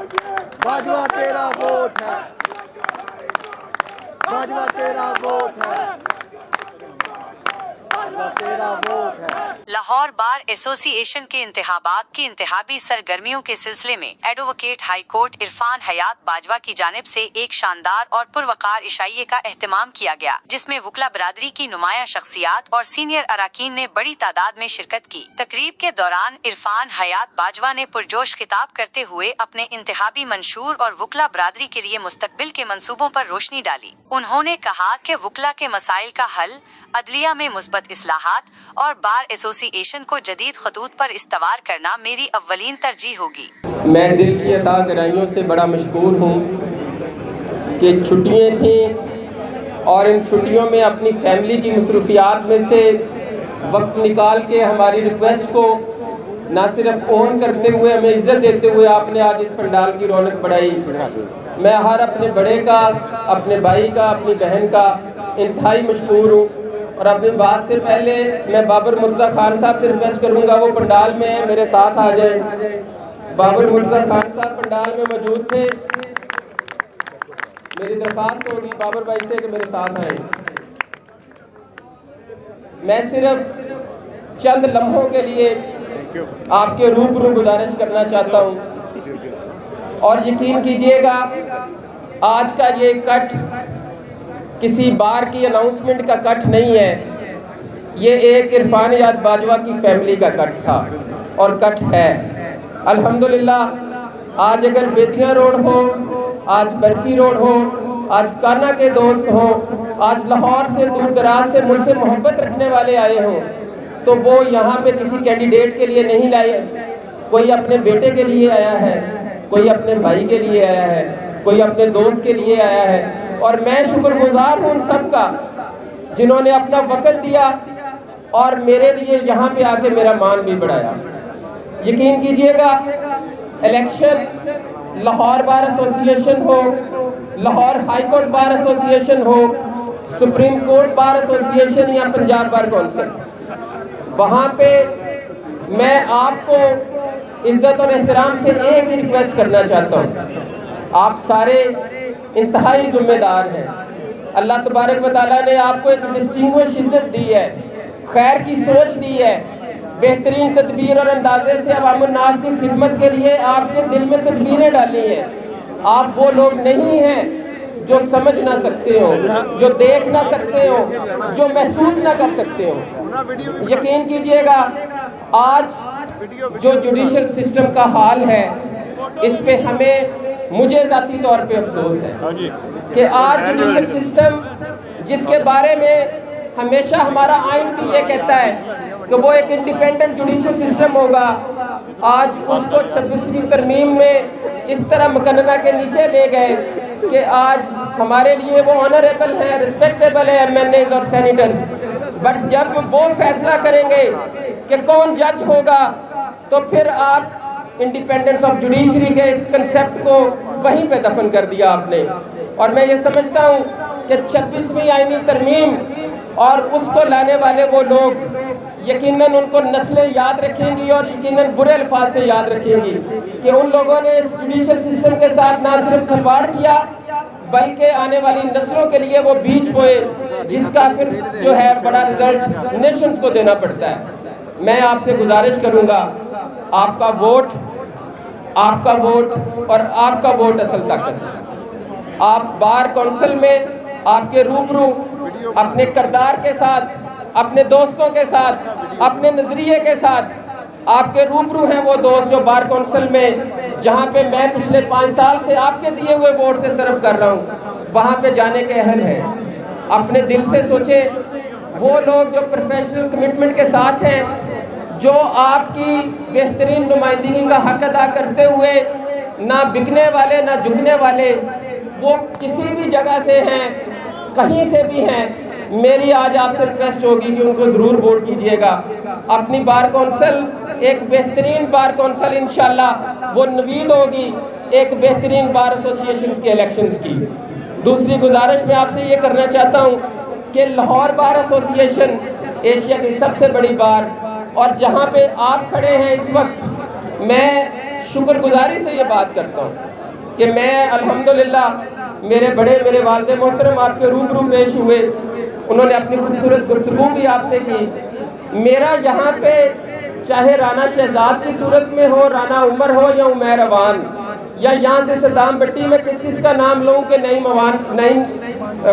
बाजवा तेरा वोट है, बाजवा तेरा वोट है, बाजवा तेरा वोट है। लाहौर बार एसोसिएशन के इंतखाबात की इंतहाबी सरगर्मियों के सिलसिले में एडवोकेट हाई कोर्ट इरफान हयात बाजवा की जानिब से एक शानदार और पुरवकार इशाइये का एहतमाम किया गया, जिसमें वकला बरादरी की नुमाया शख्सियात और सीनियर अराकीन ने बड़ी तादाद में शिरकत की। तकरीब के दौरान इरफान हयात बाजवा ने पुरजोश खिताब करते हुए अपने इंतहाबी मंशूर और वकला बरादरी के लिए मुस्तकबिल के मंसूबों पर रोशनी डाली। उन्होंने कहा कि वकला के मसाइल का हल, अदलिया में मुस्बत इस्लाहात और बार एसोसिएशन को जदीद खतूत पर इस्तवार करना मेरी अव्वलीन तरजीह होगी। मैं दिल की अता गहराइयों से बड़ा मशकूर हूँ कि छुट्टियाँ थीं और इन छुट्टियों में अपनी फैमिली की मसरूफियात में से वक्त निकाल के हमारी रिक्वेस्ट को ना सिर्फ ऑन करते हुए हमें इज़्ज़त देते हुए आपने आज इस पंडाल की रौनक बढ़ाई। मैं हर अपने बड़े का, अपने भाई का, अपनी बहन का इंतहाई मशकूर हूँ। और अपनी बात से पहले मैं बाबर मुर्तज़ा खान साहब से रिक्वेस्ट करूँगा, वो पंडाल में मेरे साथ आ जाए। बाबर मुर्तज़ा खान साहब पंडाल में मौजूद थे। मेरी दरख्वास्त होगी बाबर भाई से कि मेरे साथ आए। मैं सिर्फ चंद लम्हों के लिए आपके रूबरू गुजारिश करना चाहता हूँ और यकीन कीजिएगा आज का ये कट किसी बार की अनाउंसमेंट का कट नहीं है, ये एक इरफान हयात बाजवा की फैमिली का कट था और कट है। अल्हम्दुलिल्लाह आज अगर बेतियां रोड हो, आज बरकी रोड हो, आज काना के दोस्त हो, आज लाहौर से दूर दराज से मुझसे मोहब्बत रखने वाले आए हों, तो वो यहाँ पे किसी कैंडिडेट के लिए नहीं लाए। कोई अपने बेटे के लिए आया है, कोई अपने भाई के लिए आया है, कोई अपने दोस्त के लिए आया है। और मैं शुक्रगुजार हूँ उन सब का जिन्होंने अपना वक्त दिया और मेरे लिए यहाँ पे आके मेरा मान भी बढ़ाया। यकीन कीजिएगा इलेक्शन लाहौर बार एसोसिएशन हो, Lahore high court bar association हो, सुप्रीम कोर्ट बार एसोसिएशन या पंजाब बार कौंसिल, वहाँ पे मैं आपको इज़्ज़त और एहतराम से एक ही रिक्वेस्ट करना चाहता हूँ। आप सारे इंतहाई ज़िम्मेदार हैं। अल्लाह तबारक व तआला ने आपको एक डिस्टिंग्विश इज़्ज़त दी है, खैर की सोच दी है, बेहतरीन तदबीर और अंदाजे से अवामुन्नास की खिदमत के लिए आपके दिल में तदबीरें डाली हैं। आप वो लोग नहीं हैं जो समझ ना सकते हो, जो देख ना सकते हो, जो महसूस ना कर सकते हो। यकीन कीजिएगा आज जो जुडिशल सिस्टम का हाल है इस पे हमें, मुझे ज़ाती तौर पे अफसोस है कि आज जुडिशल सिस्टम जिसके बारे में हमेशा हमारा आइन भी ये कहता है कि वो एक इंडिपेंडेंट जुडिशल सिस्टम होगा, आज उसको 26वीं तरमीम में इस तरह मुकन्ना के नीचे ले गए कि आज हमारे लिए वो ऑनरेबल हैं, रिस्पेक्टेबल है MNAs और सेनेटर्स, बट जब वो फैसला करेंगे कि कौन जज होगा तो फिर आप इंडिपेंडेंस ऑफ जुडिशरी के कंसेप्ट को वहीं पे दफन कर दिया आपने। और मैं ये समझता हूँ कि 26वीं आईनी तरमीम और उसको लाने वाले वो लोग यकीनन उनको नस्लें याद रखेंगी और यकीनन बुरे अल्फाज से याद रखेंगी कि उन लोगों ने इस जुडिशल सिस्टम के साथ ना सिर्फ खिलवाड़ किया बल्कि आने वाली नस्लों के लिए वो बीज बोए जिसका फिर जो है बड़ा रिजल्ट नेशंस को देना पड़ता है। मैं आपसे गुजारिश करूँगा, आपका वोट और आपका वोट असल ताकत है। आप बार कौंसिल में आपके रूबरू अपने किरदार के साथ, अपने दोस्तों के साथ, अपने नज़रिए के साथ आपके रूबरू हैं वो दोस्त जो बार कौंसिल में, जहाँ पे मैं पिछले 5 साल से आपके दिए हुए वोट से सर्व कर रहा हूँ, वहाँ पे जाने के अहल हैं। अपने दिल से सोचे वो लोग जो प्रोफेशनल कमिटमेंट के साथ हैं, जो आपकी बेहतरीन नुमाइंदगी का हक अदा करते हुए ना बिकने वाले ना झुकने वाले, वो किसी भी जगह से हैं, कहीं से भी हैं, मेरी आज आपसे रिक्वेस्ट होगी कि उनको ज़रूर वोट कीजिएगा। अपनी बार कौंसिल एक बेहतरीन बार कौंसिल इंशाल्लाह वो नवीद होगी एक बेहतरीन बार एसोसिएशंस के इलेक्शंस की। दूसरी गुजारिश मैं आपसे ये करना चाहता हूँ कि लाहौर बार एसोसिएशन एशिया की सबसे बड़ी बार, और जहाँ पे आप खड़े हैं इस वक्त, मैं شکر گزاری سے یہ بات کرتا ہوں کہ میں الحمدللہ میرے والد محترم آپ کے روبرو پیش ہوئے، انہوں نے اپنی خوبصورت گفتگو بھی آپ سے کی. میرا یہاں پہ چاہے رانا شہزاد کی صورت میں ہو، رانا عمر ہو یا عمیر اوان، یا یہاں سے صدام بٹی میں کس کا نام لوں کہ نعیم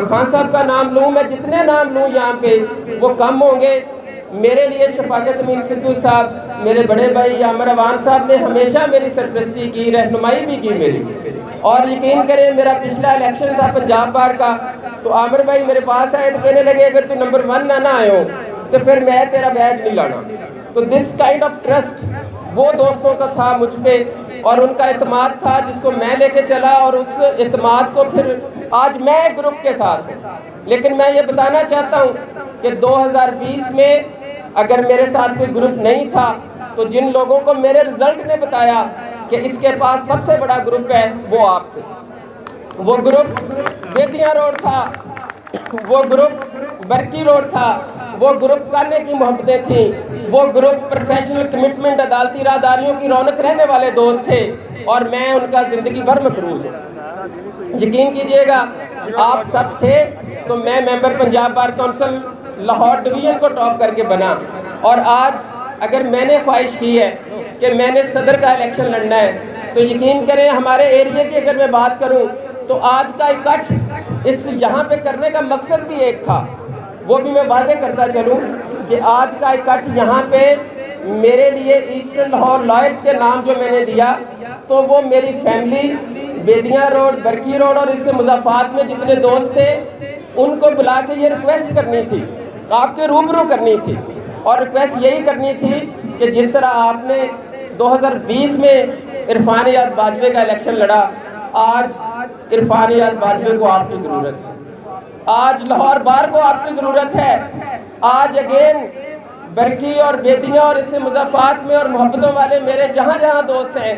خان صاحب کا نام لوں، میں جتنے نام لوں یہاں پہ وہ کم ہوں گے. میرے لیے شفاقت امین سدھو صاحب، میرے بڑے بھائی عامر اوان صاحب نے ہمیشہ میری سرپرستی کی، رہنمائی بھی کی میری. اور یقین کریں میرا پچھلا الیکشن تھا پنجاب بار کا، تو عامر بھائی میرے پاس آئے تو کہنے لگے اگر تو نمبر 1 نہ آئے ہو تو پھر میں تیرا بیج نہیں لانا. تو دس کائنڈ آف ٹرسٹ وہ دوستوں کا تھا مجھ پہ، اور ان کا اعتماد تھا جس کو میں لے کے چلا، اور اس اعتماد کو پھر آج میں گروپ کے ساتھ ہوں. لیکن میں یہ بتانا چاہتا ہوں کہ 2020 میں اگر میرے ساتھ کوئی گروپ نہیں تھا تو جن لوگوں کو میرے رزلٹ نے بتایا کہ اس کے پاس سب سے بڑا گروپ ہے وہ آپ تھے. وہ گروپ بیدیاں روڈ تھا، وہ گروپ برکی روڈ تھا، وہ گروپ کانے کی محبتیں تھیں، وہ گروپ پروفیشنل کمٹمنٹ عدالتی راداریوں کی رونق رہنے والے دوست تھے، اور میں ان کا زندگی بھر مقروض ہوں. یقین کیجئے گا آپ سب تھے تو میں member Punjab bar council Lahore division کو ٹاپ کر کے بنا. اور آج اگر میں نے خواہش کی ہے کہ میں نے صدر کا الیکشن لڑنا ہے تو یقین کریں ہمارے ایریے کی اگر میں بات کروں تو آج کا اکٹھ اس جہاں پہ کرنے کا مقصد بھی ایک تھا. وہ بھی میں واضح کرتا چلوں کہ آج کا اکٹھ یہاں پہ میرے لیے ایسٹرن لاہور لائرز کے نام جو میں نے دیا تو وہ میری فیملی بیدیاں روڈ، برکی روڈ اور اس سے مضافات میں جتنے دوست تھے ان کو بلا کے یہ ریکویسٹ کرنی تھی، آپ کے روبرو کرنی تھی. اور ریکویسٹ یہی کرنی تھی کہ جس طرح آپ نے 2020 میں عرفان یاد باجوے کا الیکشن لڑا، آج عرفان یاد باجوے کو آپ کی ضرورت ہے، آج لاہور بار کو آپ کی ضرورت ہے، آج اگین برکی اور بیدیاں اور اس سے مضافات میں اور محبتوں والے میرے جہاں جہاں دوست ہیں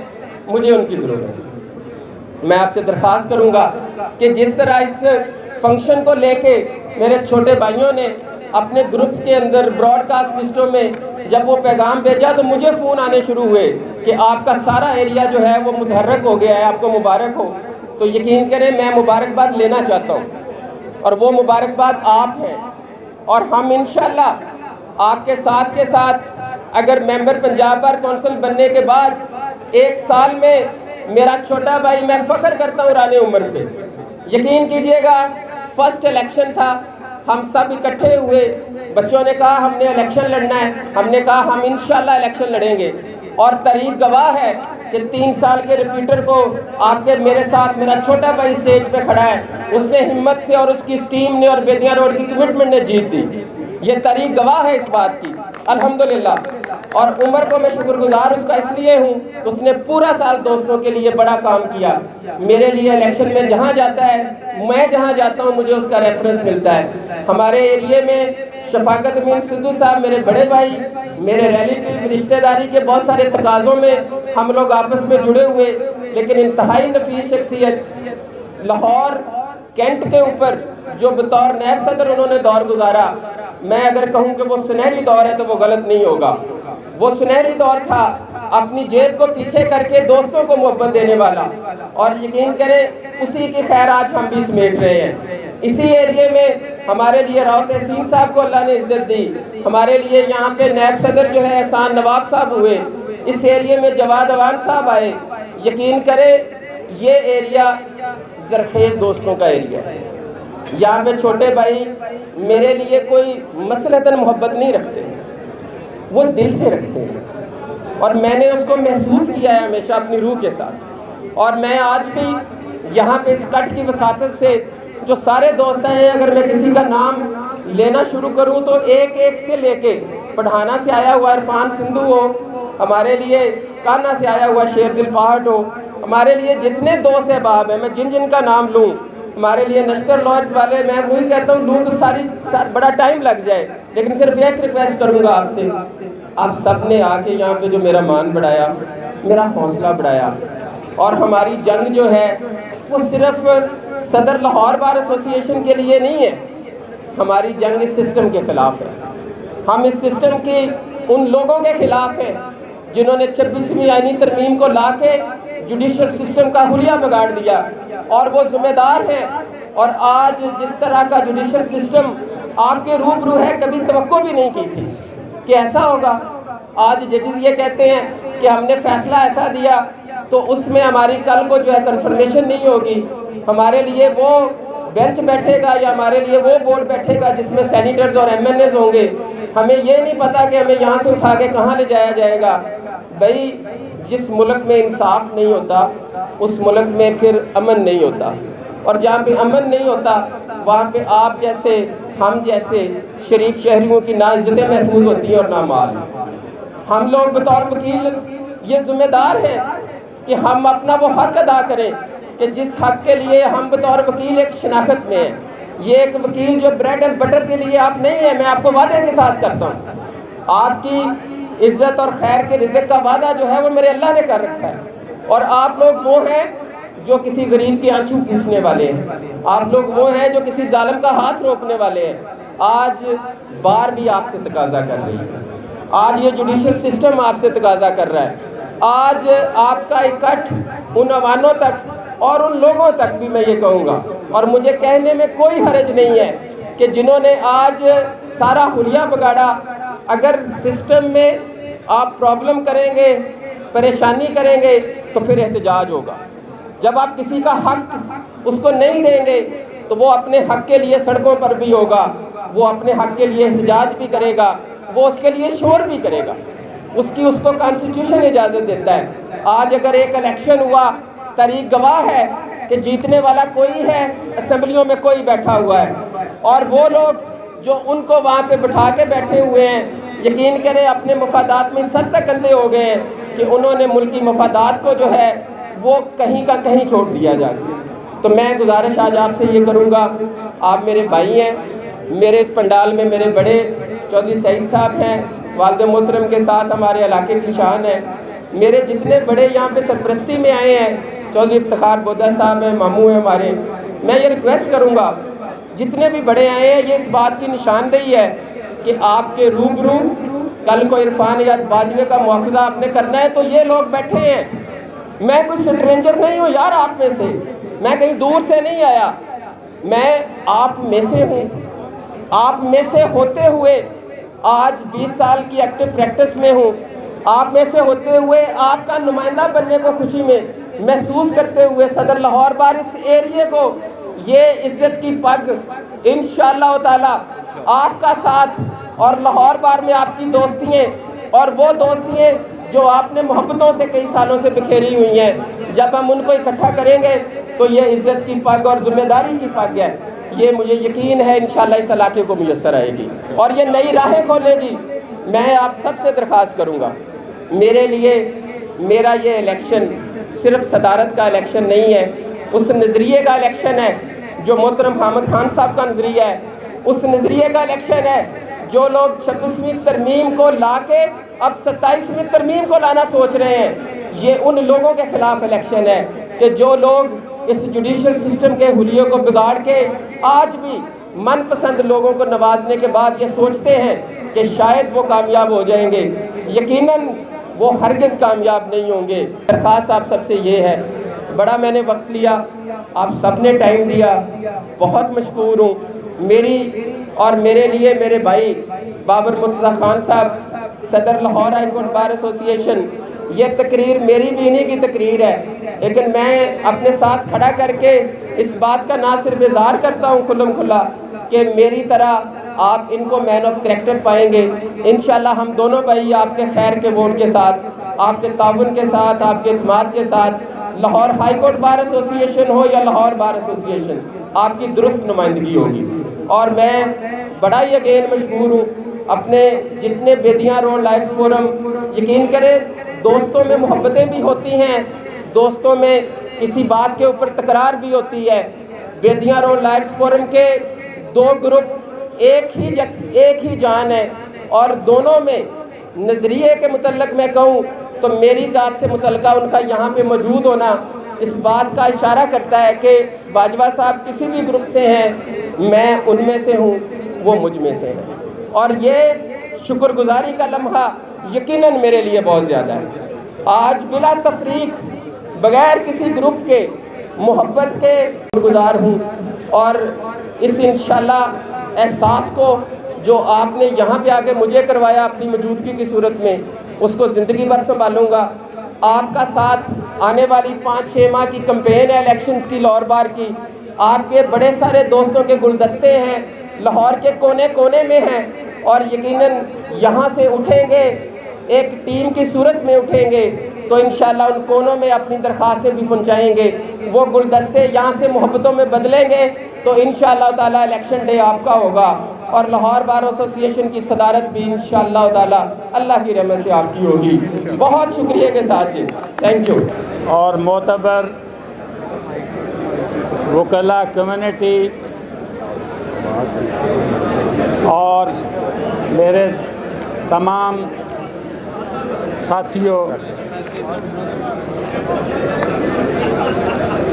مجھے ان کی ضرورت ہے. میں آپ سے درخواست کروں گا کہ جس طرح اس فنکشن کو لے کے میرے چھوٹے بھائیوں نے اپنے گروپس کے اندر براڈ کاسٹ لسٹوں میں جب وہ پیغام بھیجا تو مجھے فون آنے شروع ہوئے کہ آپ کا سارا ایریا جو ہے وہ متحرک ہو گیا ہے، آپ کو مبارک ہو. تو یقین کریں میں مبارکباد لینا چاہتا ہوں، اور وہ مبارکباد آپ ہیں. اور ہم انشاءاللہ آپ کے ساتھ اگر ممبر پنجاب بار کونسل بننے کے بعد 1 سال میں میرا چھوٹا بھائی، میں فخر کرتا ہوں رانے عمر پہ. یقین کیجئے گا فرسٹ الیکشن تھا، ہم سب اکٹھے ہوئے، بچوں نے کہا ہم نے الیکشن لڑنا ہے، ہم نے کہا ہم انشاءاللہ الیکشن لڑیں گے. اور تاریخ گواہ ہے کہ 3 سال کے ریپیٹر کو آپ کے میرے ساتھ میرا چھوٹا بھائی سٹیج پہ کھڑا ہے، اس نے ہمت سے اور اس کی ٹیم نے اور بیدیاں روڈ کی کمٹمنٹ نے جیت دی. یہ تاریخ گواہ ہے اس بات کی الحمدللہ. اور عمر کو میں شکر گزار اس کا اس لیے ہوں کہ اس نے پورا سال دوستوں کے لیے بڑا کام کیا. میرے لیے الیکشن میں جہاں جاتا ہے، میں جہاں جاتا ہوں مجھے اس کا ریفرنس ملتا ہے. ہمارے ایریے میں شفاقت امین سدھو صاحب میرے بڑے بھائی، میرے ریلیٹیو رشتہ داری کے بہت سارے تقاضوں میں ہم لوگ آپس میں جڑے ہوئے، لیکن انتہائی نفیس شخصیت لاہور کینٹ کے اوپر جو بطور نائب صدر انہوں نے دور گزارا، میں اگر کہوں کہ وہ سنہری دور ہے تو وہ غلط نہیں ہوگا. وہ سنہری دور تھا اپنی جیب کو پیچھے کر کے دوستوں کو محبت دینے والا. اور یقین کریں اسی کی خیر آج ہم بھی سمیٹ رہے ہیں. اسی ایریے میں ہمارے لیے راؤ تحسین صاحب کو اللہ نے عزت دی، ہمارے لیے یہاں پہ نائب صدر جو ہے احسان نواب صاحب ہوئے، اس ایریے میں جواد اوان صاحب آئے. یقین کریں یہ ایریا زرخیز دوستوں کا ایریا ہے. یہاں پہ چھوٹے بھائی میرے لیے کوئی مصلحتاً محبت نہیں رکھتے، وہ دل سے رکھتے ہیں، اور میں نے اس کو محسوس کیا ہے ہمیشہ اپنی روح کے ساتھ. اور میں آج بھی یہاں پہ اس کٹ کی وساطت سے جو سارے دوست ہیں، اگر میں کسی کا نام لینا شروع کروں تو ایک ایک سے لے کے پڑھانا سے آیا ہوا عرفان سندھو ہو، ہمارے لیے کانا سے آیا ہوا شیر دل پہاٹ ہو، ہمارے لیے جتنے دوست احباب ہیں میں جن کا نام لوں، ہمارے لیے نشتر لائرز والے، میں وہی کہتا ہوں لوں تو بڑا ٹائم لگ جائے، لیکن صرف ایک ریکویسٹ کروں گا آپ سے، آپ سب نے آ کے یہاں پہ جو میرا مان بڑھایا، میرا حوصلہ بڑھایا. اور ہماری جنگ جو ہے وہ صرف صدر لاہور بار ایسوسی ایشن کے لیے نہیں ہے، ہماری جنگ اس سسٹم کے خلاف ہے. ہم اس سسٹم کی ان لوگوں کے خلاف ہیں जिन्होंने 26वीं आईनी तरमीम को ला के जुडिशल सिस्टम का हुलिया बिगाड़ दिया, और वो ज़िम्मेदार हैं। और आज जिस तरह का जुडिशल सिस्टम आपके रूबरू है, कभी तवक्को भी नहीं की थी कि ऐसा होगा। आज जजेस ये कहते हैं कि हमने फ़ैसला ऐसा दिया, तो उसमें हमारी कल को जो है कन्फर्मेशन नहीं होगी। हमारे लिए वो बेंच बैठेगा या हमारे लिए वो बोर्ड बैठेगा जिसमें सेनेटर्स और MNAs होंगे। हमें ये नहीं पता कि हमें यहाँ से उठा के कहाँ ले जाया जाएगा। भाई, जिस मुल्क में इंसाफ नहीं होता उस मुल्क में फिर अमन नहीं होता, और जहाँ पे अमन नहीं होता वहाँ पे आप जैसे हम जैसे शरीफ शहरियों की ना इज़्ज़तें महफूज होती हैं और ना माल। हम लोग बतौर वकील ये ज़िम्मेदार हैं कि हम अपना वो हक़ अदा करें कि जिस हक़ के लिए हम बतौर वकील एक शनाख्त में हैं। ये एक वकील जो ब्रेड एंड बटर के लिए आप नहीं है, मैं आपको वादे के साथ करता हूँ। आपकी इज़्ज़त और खैर के रिज़्क़ का वादा जो है वो मेरे अल्लाह ने कर रखा है। और आप लोग वो हैं जो किसी गरीब के आंसू पूछने वाले हैं, आप लोग वो हैं जो किसी जालिम का हाथ रोकने वाले हैं। आज बार भी आपसे तकाज़ा कर रही है, आज ये जुडिशल सिस्टम आपसे तकाज़ा कर रहा है। आज आपका इकट्ठ उन अवानों तक और उन लोगों तक भी मैं ये कहूँगा, और मुझे कहने में कोई हर्ज नहीं है कि जिन्होंने आज सारा हुलिया बिगाड़ा, अगर सिस्टम में आप प्रॉब्लम करेंगे, परेशानी करेंगे, तो फिर एहतजाज होगा। जब आप किसी का हक़ उसको नहीं देंगे तो वो अपने हक़ के लिए सड़कों पर भी होगा, वो अपने हक़ के लिए एहतजाज भी करेगा, वो उसके लिए शोर भी करेगा। उसको कॉन्स्टिट्यूशन इजाज़त देता है। आज अगर एक इलेक्शन हुआ, तारीख गवाह है कि जीतने वाला कोई है, असेंबलियों में कोई बैठा हुआ है, और वो लोग जो उनको वहाँ पे बिठा के बैठे हुए हैं, यकीन करें अपने मफादात में सद तक अंधे हो गए हैं कि उन्होंने मुल्की मफादात को जो है वो कहीं का कहीं छोड़ दिया जाके। तो मैं गुजारिश आज आपसे ये करूँगा, आप मेरे भाई हैं, मेरे इस पंडाल में मेरे बड़े चौधरी सईद साहब हैं, वालिद मोहतरम के साथ हमारे इलाके की शान है। मेरे जितने बड़े यहाँ पे सरपरस्ती में आए हैं, चौधरी इफ्तिखार बोदा साहब हैं, मामू हैं हमारे, मैं ये रिक्वेस्ट करूँगा जितने भी बड़े आए हैं, ये इस बात की निशानदेही है कि आपके रूबरू कल को इरफान हयात बाजवे का मुआखज़ा आपने करना है तो ये लोग बैठे हैं। मैं कोई स्ट्रेंजर नहीं हूँ यार, आप में से, मैं कहीं दूर से नहीं आया, मैं आप में से हूँ। आप में से होते हुए आज 20 साल की एक्टिव प्रैक्टिस में हूँ, आप में से होते हुए आपका नुमाइंदा बनने को खुशी में महसूस करते हुए सदर लाहौर बार इस एरिए को ये इज़्ज़त की पग इंशाअल्लाह ताला आपका साथ और लाहौर बार में आपकी दोस्तियाँ और वो दोस्तियाँ जो आपने मोहब्बतों से कई सालों से बिखेरी हुई हैं, जब हम उनको इकट्ठा करेंगे तो ये इज़्ज़त की पग और ज़िम्मेदारी की पग है। ये मुझे यकीन है इंशाअल्लाह इस इलाके को मुयस्सर आएगी और ये नई राहें खोलेगी। मैं आप सबसे दरख्वास्त करूँगा, मेरे लिए मेरा ये इलेक्शन सिर्फ सदारत का इलेक्शन नहीं है, उस नज़रिए का इलेक्शन है जो मोहतरम हामिद खान साहब का नज़रिया है। उस नज़रिए का इलेक्शन है जो लोग 26वीं तरमीम को ला के अब 27वीं तरमीम को लाना सोच रहे हैं। ये उन लोगों के ख़िलाफ़ इलेक्शन है कि जो लोग इस जुडिशल सिस्टम के हुलियों को बिगाड़ के आज भी मनपसंद लोगों को नवाजने के बाद ये सोचते हैं कि शायद वो कामयाब हो जाएंगे, यकीनन वो हरगिज़ कामयाब नहीं होंगे। दरख्वास्त आप सबसे ये है, बड़ा मैंने वक्त लिया, आप सब ने टाइम दिया, बहुत मशकूर हूँ। मेरी और मेरे लिए मेरे भाई बाबर मुर्तज़ा खान साहब, सदर Lahore high court bar association, ये तकरीर मेरी भी इन्हीं की तकरीर है, लेकिन मैं अपने साथ खड़ा करके इस बात का ना सिर्फ इज़हार करता हूँ खुल्लम खुल्ला कि मेरी तरह आप इनको मैन ऑफ करैक्टर पाएंगे। इंशाल्लाह हम दोनों भाई आपके खैर के वोट के साथ, आपके ताउन के साथ, आपके इत्मीनान के साथ, Lahore high court bar association हो या लाहौर बार एसोसिएशन, आपकी दुरुस्त नुमाइंदगी होगी। और मैं बड़ा ही अगेन मशहूर हूँ अपने जितने बेदियाँ रोड लाइट्स फोरम, यकीन करें दोस्तों में मोहब्बतें भी होती हैं, दोस्तों में किसी बात के ऊपर तकरार भी होती है। बेदियाँ रोड लाइट्स फोरम के दो ग्रुप एक ही जान है और दोनों में नज़रिए के मुतल्लिक़ मैं कहूँ तो मेरी ज़ात से मुतल्लिक़ा उनका यहाँ पे मौजूद होना इस बात का इशारा करता है कि बाजवा साहब किसी भी ग्रुप से हैं, मैं उनमें से हूँ, वो मुझ में से हैं। और ये शुक्रगुजारी का लम्हा यकीनन मेरे लिए बहुत ज़्यादा है। आज बिला तफरीक बगैर किसी ग्रुप के मोहब्बत के गुजार हूँ, और इस इंशाल्लाह एहसास को जो आपने यहाँ पे आके मुझे करवाया अपनी मौजूदगी की सूरत में, उसको ज़िंदगी भर संभालूँगा। आपका साथ आने वाली 5-6 माह की कैंपेन है इलेक्शंस की, लाहौर बार की, आपके बड़े सारे दोस्तों के गुलदस्ते हैं, लाहौर के कोने कोने में हैं, और यकीनन यहाँ से उठेंगे, एक टीम की सूरत में उठेंगे तो इंशाल्लाह उन कोनों में अपनी दरख्वास्तें भी पहुँचाएँगे। वो गुलदस्ते यहाँ से मोहब्बतों में बदलेंगे तो इंशाअल्लाह ताला इलेक्शन डे आपका होगा, और लाहौर बार एसोसिएशन की सदारत भी इंशाअल्लाह ताला अल्लाह की रहमत से आपकी होगी। बहुत शुक्रिया के साथ जी, थैंक यू। और मोतबर वकला कम्युनिटी और मेरे तमाम साथियों,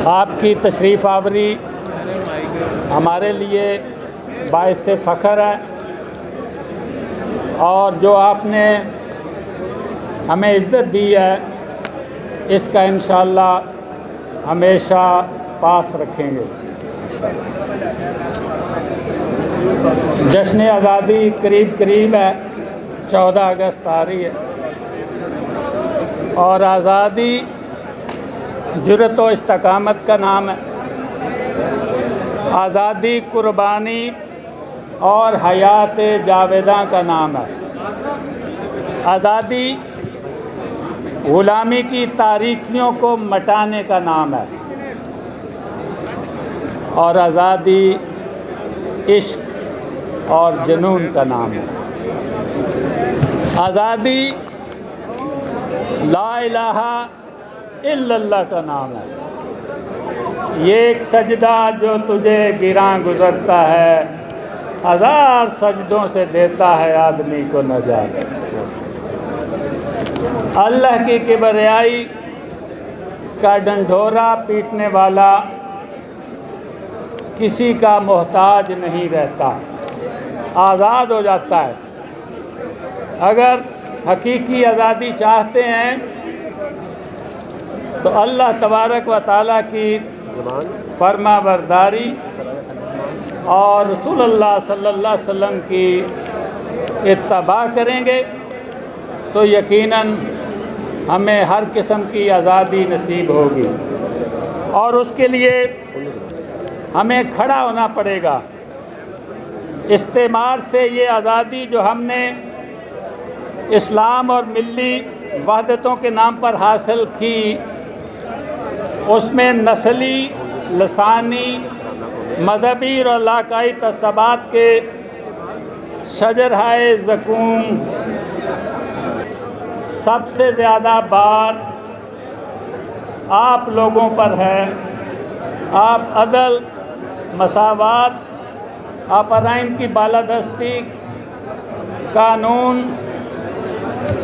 आपकी तशरीफ़ आवरी हमारे लिए बाइस से फ़ख्र है, और जो आपने हमें इज़्ज़त दी है इसका इंशाअल्लाह हमेशा पास रखेंगे। जश्न आज़ादी करीब करीब है, 14 अगस्त आ रही है, और आज़ादी जुर्रत व इस्तकामत का नाम है। आज़ादी कुर्बानी और हयात जावेदा का नाम है। आज़ादी ग़ुलामी की तारीकियों को मिटाने का नाम है, और आज़ादी इश्क और जुनून का नाम है। आज़ादी ला इलाहा इल्लल्लाह का नाम है। ये एक सजदा जो तुझे गिरां गुज़रता है, हज़ार सजदों से देता है आदमी को नजात। अल्लाह की किबरियाई का डंडोरा पीटने वाला किसी का मोहताज नहीं रहता, आज़ाद हो जाता है। अगर हकीकी आज़ादी चाहते हैं तो अल्लाह तबारक व तआला की फरमा बरदारी और रसूलुल्लाह सल्लल्लाहु अलैहि वसल्लम की इत्तबा करेंगे तो यकीनन हमें हर किस्म की आज़ादी नसीब होगी, और उसके लिए हमें खड़ा होना पड़ेगा। इस्तेमार से ये आज़ादी जो हमने इस्लाम और मिली वहदतों के नाम पर हासिल की, उसमें नस्ली, लसानी, मजहबी और इलाकाई तस्सबात के शजरहाए ज़कूम सबसे ज़्यादा बार आप लोगों पर है। आप अदल, मसावात, आपराइन की बालादस्ती, कानून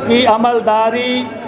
की अमलदारी